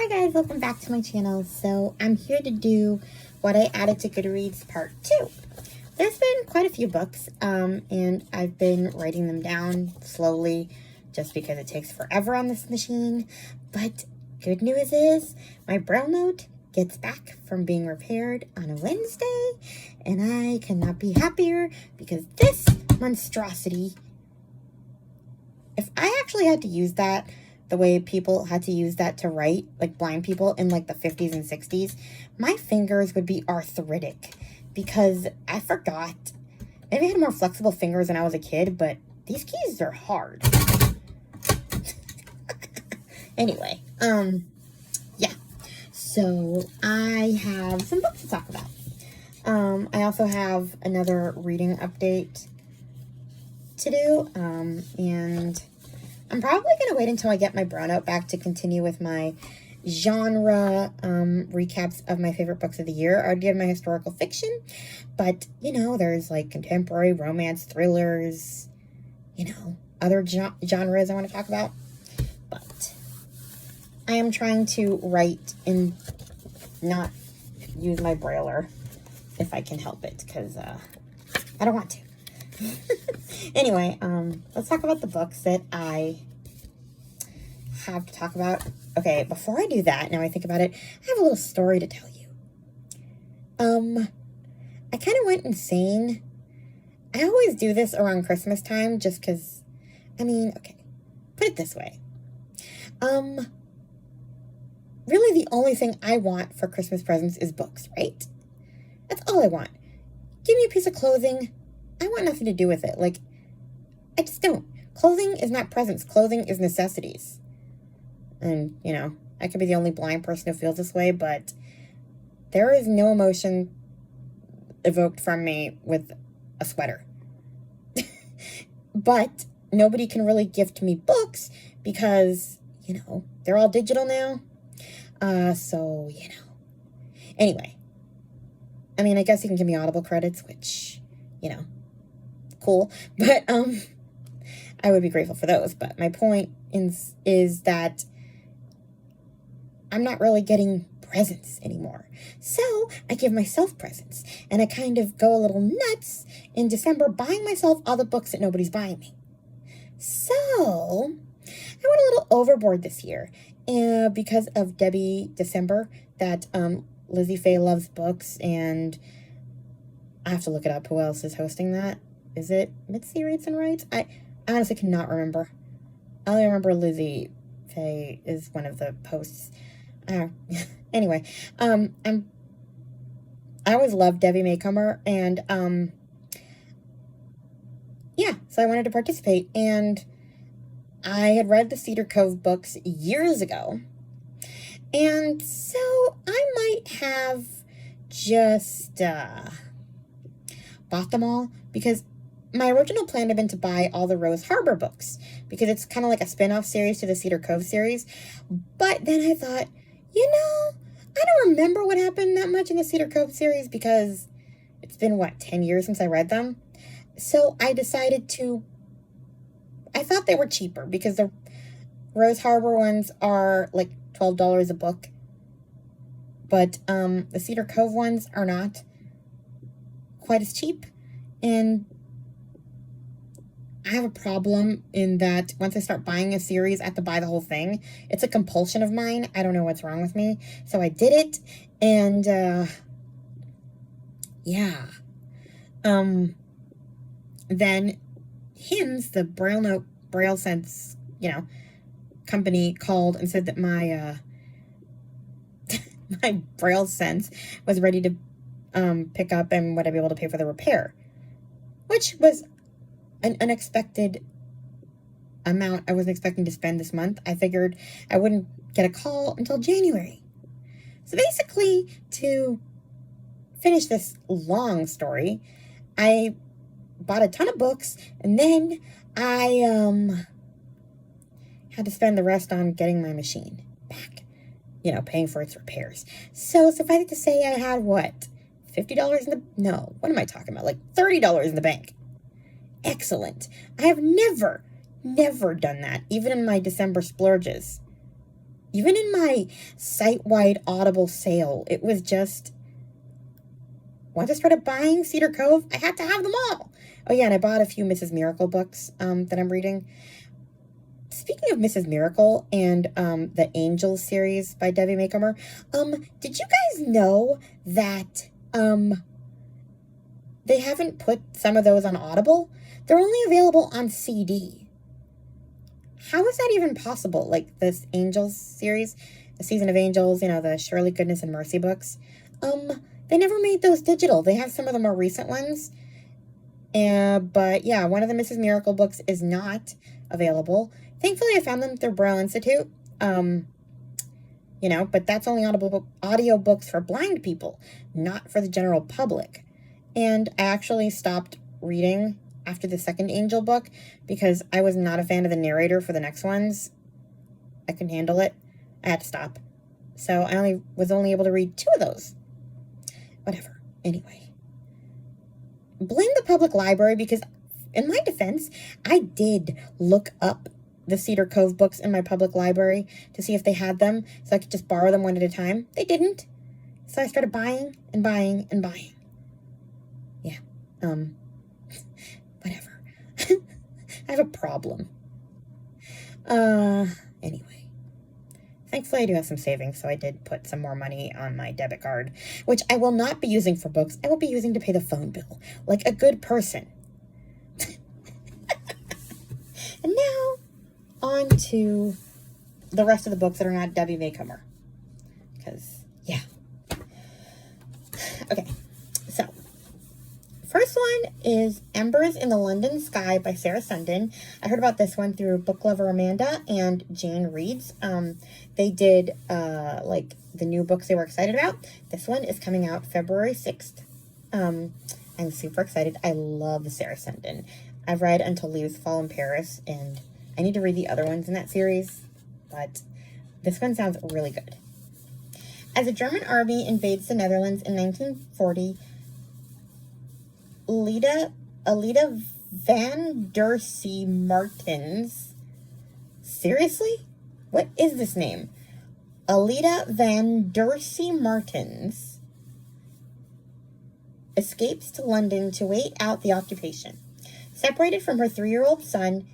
Hi guys, welcome back to my channel. So I'm here to do what I added to Goodreads part 2. There's been quite a few books, and I've been writing them down slowly just because it takes forever on this machine. But good news is my Braille note gets back from being repaired on a Wednesday, and I cannot be happier because this monstrosity, if I actually had to use that the way people had to use that to write, like blind people in like the 50s and 60s, my fingers would be arthritic because I forgot. Maybe I had more flexible fingers when I was a kid, but these keys are hard. Anyway, yeah. So I have some books to talk about. I also have another reading update to do, and I'm probably going to wait until I get my brown out back to continue with my genre recaps of my favorite books of the year. I already did my historical fiction, but, you know, there's like contemporary romance, thrillers, you know, other genres I want to talk about. But I am trying to write and not use my brailler if I can help it, because I don't want to. Anyway, let's talk about the books that I have to talk about. Okay, before I do that, now I think about it, I have a little story to tell you. I kind of went insane. I always do this around Christmas time just because, I mean, okay, put it this way. Really the only thing I want for Christmas presents is books, right? That's all I want. Give me a piece of clothing. I want nothing to do with it. Like, I just don't. Clothing is not presents. Clothing is necessities. And, you know, I could be the only blind person who feels this way, but there is no emotion evoked from me with a sweater. But nobody can really gift me books because, you know, they're all digital now. So, you know. Anyway. I mean, I guess you can give me Audible credits, which, you know, cool, but I would be grateful for those. But my point is that I'm not really getting presents anymore. So I give myself presents, and I kind of go a little nuts in December buying myself all the books that nobody's buying me. So I went a little overboard this year because of Debbie December, that Lizzie Faye Loves Books, and I have to look it up. Who else is hosting that? Is it Mitzi Reads and Writes? I honestly cannot remember. I only remember Lizzie Faye is one of the hosts. Anyway, I always loved Debbie Macomber, and yeah, so I wanted to participate, and I had read the Cedar Cove books years ago, and so I might have just bought them all, because my original plan had been to buy all the Rose Harbor books, because it's kind of like a spin-off series to the Cedar Cove series. But then I thought, you know, I don't remember what happened that much in the Cedar Cove series, because it's been, 10 years since I read them? So I decided I thought they were cheaper, because the Rose Harbor ones are like $12 a book. But the Cedar Cove ones are not quite as cheap. And I have a problem in that once I start buying a series, I have to buy the whole thing. It's a compulsion of mine. I don't know what's wrong with me. So I did it. And, yeah. Then Hims, the Braille Sense, you know, company, called and said that my, my Braille Sense was ready to pick up, and would I be able to pay for the repair, which was an unexpected amount I wasn't expecting to spend this month. I figured I wouldn't get a call until January. So basically, to finish this long story, I bought a ton of books, and then I had to spend the rest on getting my machine back, you know, paying for its repairs. So suffice it to say, I had what, $50 in the, no, what am I talking about? Like $30 in the bank. Excellent. I have never done that, even in my December splurges. Even in my site-wide Audible sale, it was just, once I started buying Cedar Cove, I had to have them all. Oh yeah, and I bought a few Mrs. Miracle books that I'm reading. Speaking of Mrs. Miracle and the Angels series by Debbie Macomber, did you guys know that they haven't put some of those on Audible? They're only available on CD. How is that even possible? Like this Angels series, the Season of Angels, you know, the Shirley Goodness and Mercy books. They never made those digital. They have some of the more recent ones. But yeah, one of the Mrs. Miracle books is not available. Thankfully, I found them through Braille Institute. You know, but that's only audio books for blind people, not for the general public. And I actually stopped reading after the second Angel book because I was not a fan of the narrator for the next ones. I couldn't handle it. I had to stop. So I was only able to read 2 of those. Whatever. Anyway. Blame the public library because, in my defense, I did look up the Cedar Cove books in my public library to see if they had them so I could just borrow them one at a time. They didn't. So I started buying and buying and buying. Yeah. Whatever. I have a problem. Anyway. Thankfully, I do have some savings, so I did put some more money on my debit card, which I will not be using for books. I will be using to pay the phone bill, like a good person. And now, on to the rest of the books that are not Debbie Macomber. Because, yeah. Okay, so, first one is Embers in the London Sky by Sarah Sundin. I heard about this one through Book Lover Amanda and Jane Reads. They did, like, the new books they were excited about. This one is coming out February 6th. I'm super excited. I love Sarah Sundin. I've read Until Leaves Fall in Paris, and I need to read the other ones in that series, but this one sounds really good. As a German army invades the Netherlands in 1940, Alida van der Sea Martens. Seriously? What is this name? Alida van der Sea Martens escapes to London to wait out the occupation. Separated from her 3-year-old son,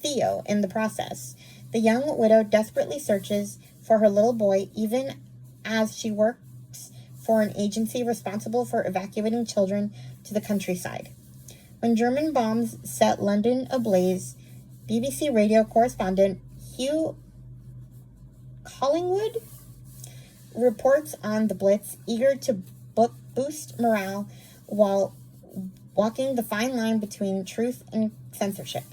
Theo, in the process. The young widow desperately searches for her little boy, even as she works for an agency responsible for evacuating children to the countryside. When German bombs set London ablaze, BBC radio correspondent Hugh Collingwood reports on the Blitz, eager to boost morale while walking the fine line between truth and censorship.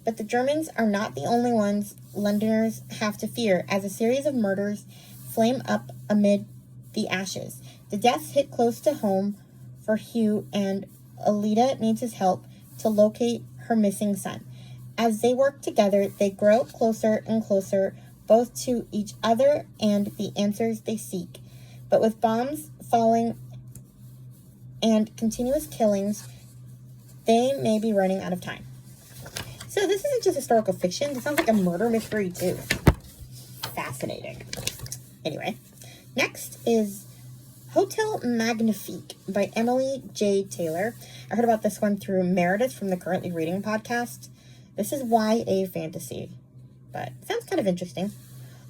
But the Germans are not the only ones Londoners have to fear, as a series of murders flame up amid the ashes. The deaths hit close to home for Hugh, and Alida needs his help to locate her missing son. As they work together, they grow closer and closer, both to each other and the answers they seek. But with bombs falling and continuous killings, they may be running out of time. So this isn't just historical fiction. This sounds like a murder mystery too. Fascinating. Anyway, next is Hotel Magnifique by Emily J. Taylor. I heard about this one through Meredith from the Currently Reading podcast. This is YA fantasy, but it sounds kind of interesting.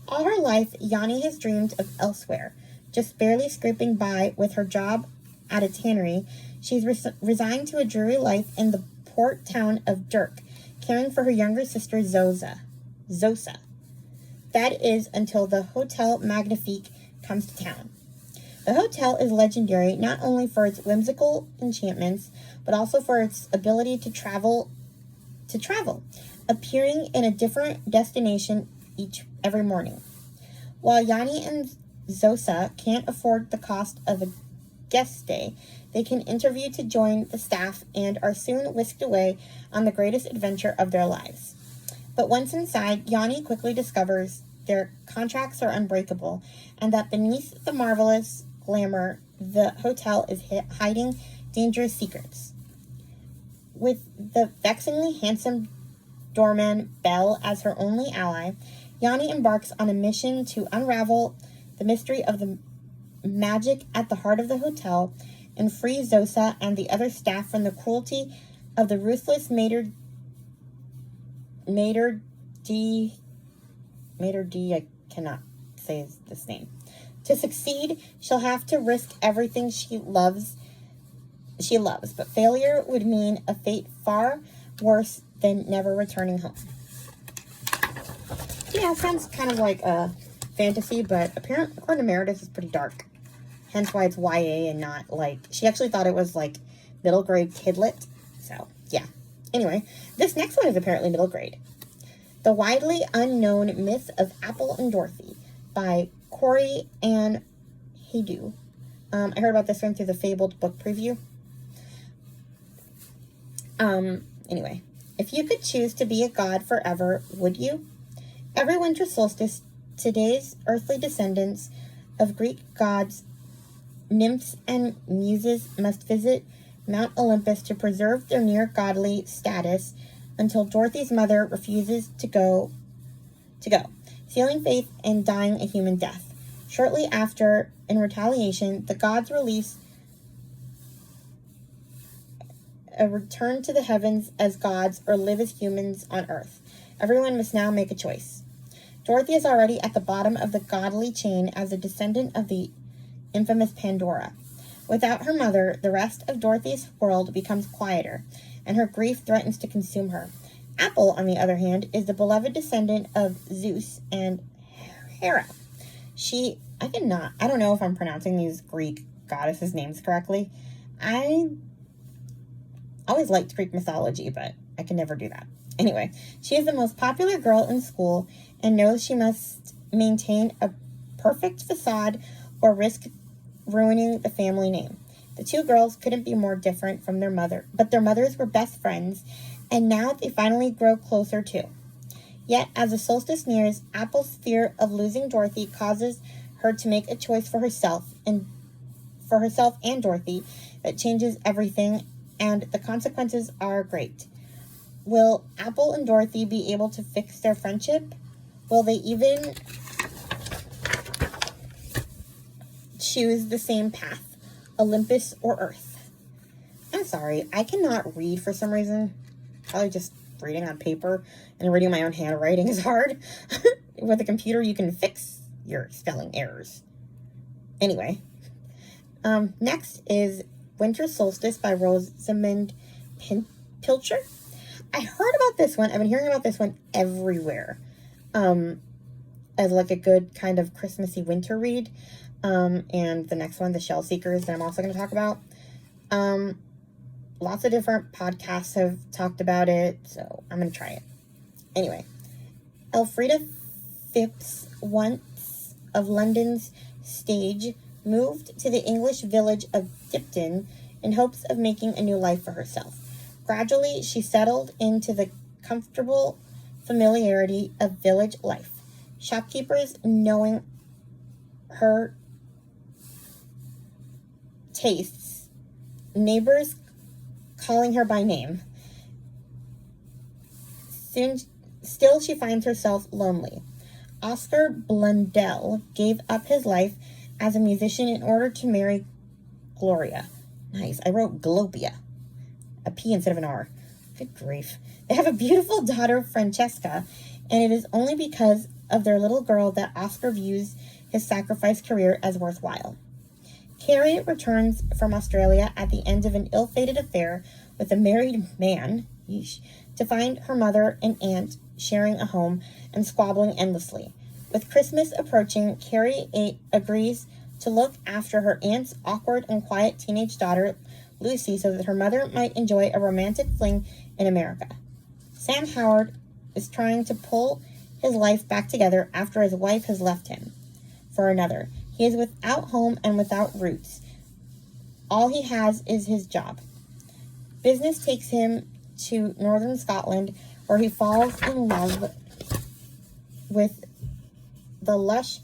All her life, Yanni has dreamed of elsewhere, just barely scraping by with her job at a tannery. She's resigned to a dreary life in the port town of Dirk, caring for her younger sister Zosa. That is until the Hotel Magnifique comes to town. The hotel is legendary not only for its whimsical enchantments, but also for its ability to travel, appearing in a different destination every morning. While Yanni and Zosa can't afford the cost of a guest stay, they can interview to join the staff and are soon whisked away on the greatest adventure of their lives. But once inside, Yanni quickly discovers their contracts are unbreakable, and that beneath the marvelous glamour, the hotel is hiding dangerous secrets. With the vexingly handsome doorman Belle as her only ally, Yanni embarks on a mission to unravel the mystery of the magic at the heart of the hotel and free Zosa and the other staff from the cruelty of the ruthless Mater D. I cannot say this name. To succeed, she'll have to risk everything she loves, but failure would mean a fate far worse than never returning home. Yeah, sounds kind of like a fantasy, but apparently, according to Meredith, it's pretty dark. Hence why it's YA and not like, she actually thought it was like middle grade kidlit. So, yeah. Anyway, this next one is apparently middle grade. The Widely Unknown Myth of Apple and Dorothy by Corey Ann Haydu. I heard about this one through the Fabled book preview. Anyway, if you could choose to be a god forever, would you? Every winter solstice, today's earthly descendants of Greek gods, nymphs, and muses must visit Mount Olympus to preserve their near godly status until Dorothy's mother refuses to go, sealing faith and dying a human death. Shortly after, in retaliation, the gods release a return to the heavens as gods or live as humans on earth. Everyone must now make a choice. Dorothy is already at the bottom of the godly chain as a descendant of the infamous Pandora. Without her mother, the rest of Dorothy's world becomes quieter, and her grief threatens to consume her. Apple, on the other hand, is the beloved descendant of Zeus and Hera. I don't know if I'm pronouncing these Greek goddesses' names correctly. I always liked Greek mythology, but I can never do that. Anyway, she is the most popular girl in school and knows she must maintain a perfect facade or risk ruining the family name. The two girls couldn't be more different from their mother, but their mothers were best friends, and now they finally grow closer too. Yet, as the solstice nears, Apple's fear of losing Dorothy causes her to make a choice for herself and Dorothy that changes everything, and the consequences are great. Will Apple and Dorothy be able to fix their friendship? Will they even choose the same path, Olympus or Earth? I'm sorry, I cannot read for some reason. Probably just reading on paper and reading my own handwriting is hard. With a computer, you can fix your spelling errors. Anyway, next is Winter Solstice by Rosamund Pilcher. I heard about this one. I've been hearing about this one everywhere. As like a good kind of Christmassy winter read. And the next one, The Shell Seekers, that I'm also going to talk about. Lots of different podcasts have talked about it, so I'm going to try it. Anyway, Elfrida Phipps, once of London's stage, moved to the English village of Dipton in hopes of making a new life for herself. Gradually, she settled into the comfortable familiarity of village life. Shopkeepers knowing her tastes, neighbors calling her by name. Still, she finds herself lonely. Oscar Blundell gave up his life as a musician in order to marry Gloria. Nice. I wrote Glopia. A P instead of an R. Good grief. They have a beautiful daughter, Francesca, and it is only because of their little girl that Oscar views his sacrifice career as worthwhile. Carrie returns from Australia at the end of an ill-fated affair with a married man, to find her mother and aunt sharing a home and squabbling endlessly. With Christmas approaching, Carrie agrees to look after her aunt's awkward and quiet teenage daughter, Lucy, so that her mother might enjoy a romantic fling in America. Sam Howard is trying to pull his life back together after his wife has left him for another. He is without home and without roots. All he has is his job. Business takes him to northern Scotland, where he falls in love with the lush,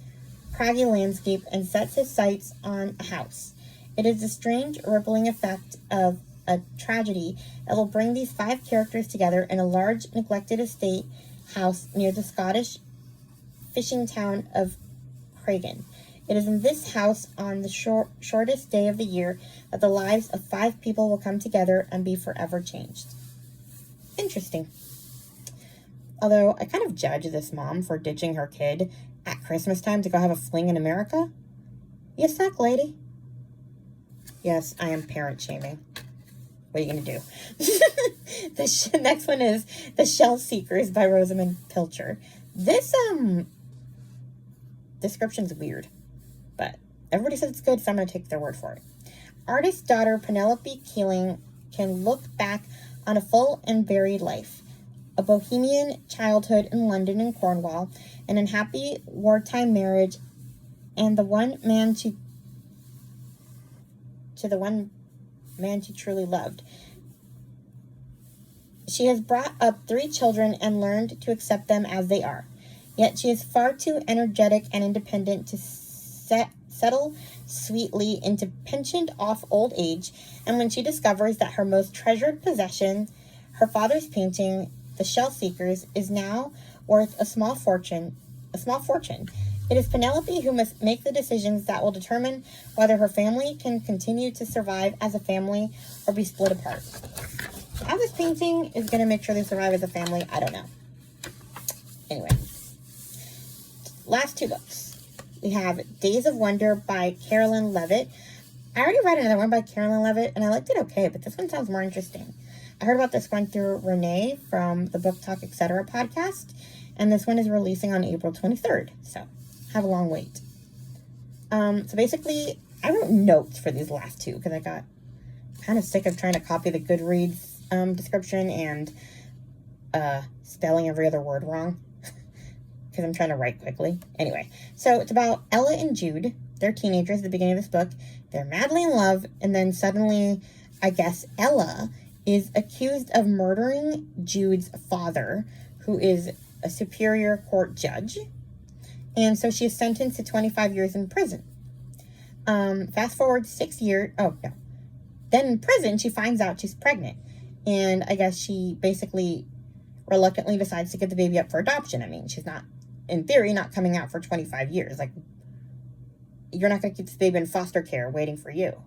craggy landscape and sets his sights on a house. It is the strange, rippling effect of a tragedy that will bring these 5 characters together in a large, neglected estate house near the Scottish fishing town of Cragen. It is in this house on the shortest day of the year that the lives of 5 people will come together and be forever changed. Interesting. Although I kind of judge this mom for ditching her kid at Christmas time to go have a fling in America. You suck, lady. Yes, I am parent shaming. What are you going to do? The next one is The Shell Seekers by Rosamund Pilcher. This description's weird, but everybody says it's good, so I'm going to take their word for it. Artist daughter Penelope Keeling can look back on a full and varied life. A bohemian childhood in London and Cornwall, an unhappy wartime marriage, and the one man she truly loved. She has brought up 3 children and learned to accept them as they are. Yet she is far too energetic and independent to settle sweetly into pensioned-off old age, and when she discovers that her most treasured possession, her father's painting, The Shell Seekers, is now worth a small fortune. It is Penelope who must make the decisions that will determine whether her family can continue to survive as a family or be split apart. How this painting is going to make sure they survive as a family, I don't know. Anyway, last 2 books. We have Days of Wonder by Carolyn Levitt. I already read another one by Carolyn Levitt, and I liked it okay, but this one sounds more interesting. I heard about this one through Renee from the Book Talk Etc. podcast, and this one is releasing on April 23rd, so have a long wait. So basically, I wrote notes for these last 2 because I got kind of sick of trying to copy the Goodreads description and spelling every other word wrong because I'm trying to write quickly. Anyway, so it's about Ella and Jude. They're teenagers at the beginning of this book. They're madly in love, and then suddenly, I guess, Ella is accused of murdering Jude's father, who is a superior court judge. And so she is sentenced to 25 years in prison. Fast forward 6 years. Oh, no. Then in prison, she finds out she's pregnant. And I guess she basically reluctantly decides to give the baby up for adoption. I mean, she's not, in theory, not coming out for 25 years. Like, you're not going to keep this baby in foster care waiting for you.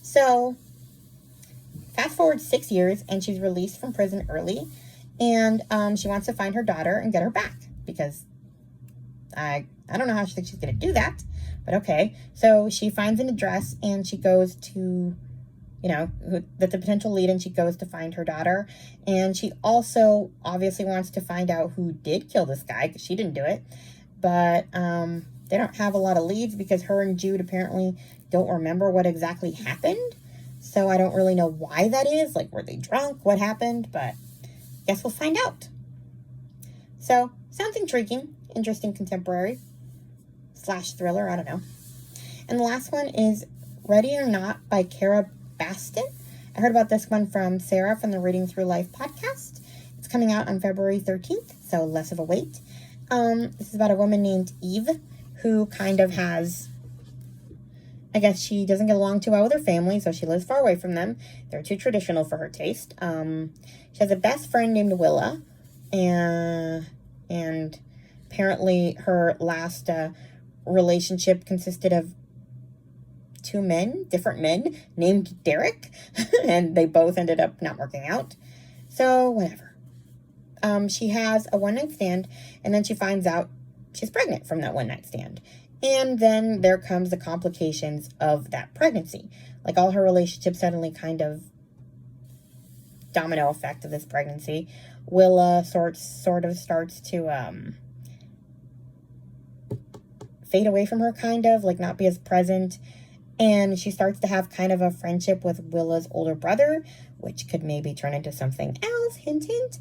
So, fast forward 6 years, and she's released from prison early. And she wants to find her daughter and get her back. Because I don't know how she thinks she's going to do that. But okay. So, she finds an address, and she goes to, that's a potential lead, and she goes to find her daughter. And she also obviously wants to find out who did kill this guy, because she didn't do it. But they don't have a lot of leads because her and Jude apparently don't remember what exactly happened. So I don't really know why that is. Like, were they drunk? What happened? But guess we'll find out. So, sounds intriguing. Interesting contemporary / thriller. I don't know. And the last one is Ready or Not by Kara Baston. I heard about this one from Sarah from the Reading Through Life podcast. It's coming out on February 13th, so less of a wait. This is about a woman named Eve who kind of has, I guess she doesn't get along too well with her family, so she lives far away from them. They're too traditional for her taste. She has a best friend named Willa, and apparently her last relationship consisted of 2 men, different men, named Derek, and they both ended up not working out. So, whatever. She has a one-night stand, and then she finds out she's pregnant from that one-night stand. And then there comes the complications of that pregnancy. Like, all her relationships suddenly kind of domino effect of this pregnancy. Willa sort of starts to fade away from her, kind of, like not be as present. And she starts to have kind of a friendship with Willa's older brother, which could maybe turn into something else, hint, hint.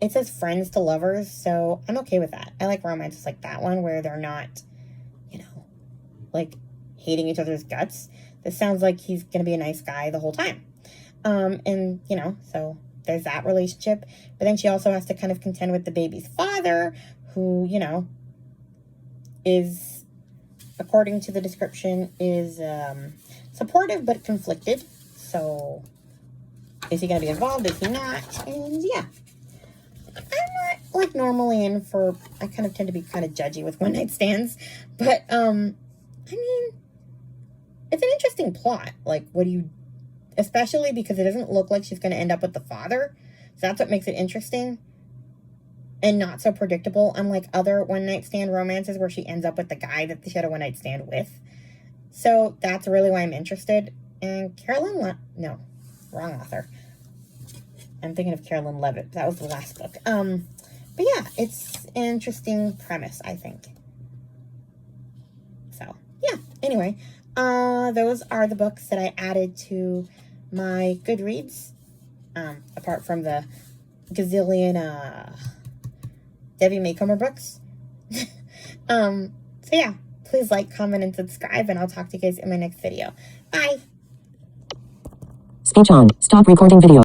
It says friends to lovers, so I'm okay with that. I like romances like that one where they're not, like hating each other's guts. This sounds like he's going to be a nice guy the whole time. And, so there's that relationship. But then she also has to kind of contend with the baby's father, who, is, according to the description, is supportive but conflicted. So is he going to be involved? Is he not? And yeah. I'm not like normally in for, I kind of tend to be kind of judgy with one night stands, but, I mean, it's an interesting plot. Like, what do you, especially because it doesn't look like she's going to end up with the father. So that's what makes it interesting and not so predictable, unlike other one night stand romances where she ends up with the guy that she had a one night stand with. So that's really why I'm interested. And no, wrong author. I'm thinking of Carolyn Levitt. That was the last book. But yeah, it's an interesting premise, I think. So, yeah. Anyway, those are the books that I added to my Goodreads. Apart from the gazillion, Debbie Macomber books. So yeah, please like, comment, and subscribe, and I'll talk to you guys in my next video. Bye! Speech on. Stop recording video.